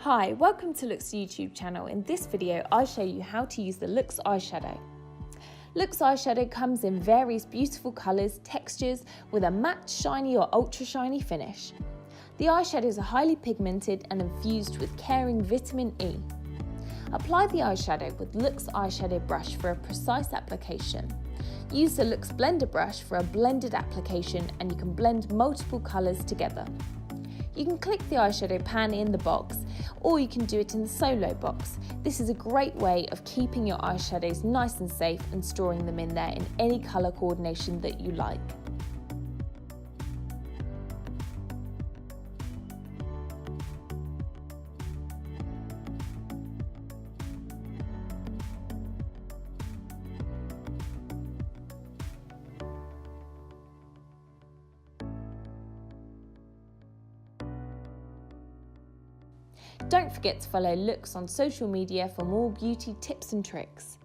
Hi, welcome to LOOkX YouTube channel. In this video, I show you how to use the LOOkX Eyeshadow. LOOkX Eyeshadow comes in various beautiful colours, textures, with a matte, shiny or ultra shiny finish. The eyeshadows are highly pigmented and infused with caring vitamin E. Apply the eyeshadow with LOOkX Eyeshadow brush for a precise application. Use the LOOkX Blender brush for a blended application, and you can blend multiple colours together. You can click the eyeshadow pan in the box, or you can do it in the solo box. This is a great way of keeping your eyeshadows nice and safe and storing them in there in any colour coordination that you like. Don't forget to follow LOOkX on social media for more beauty tips and tricks.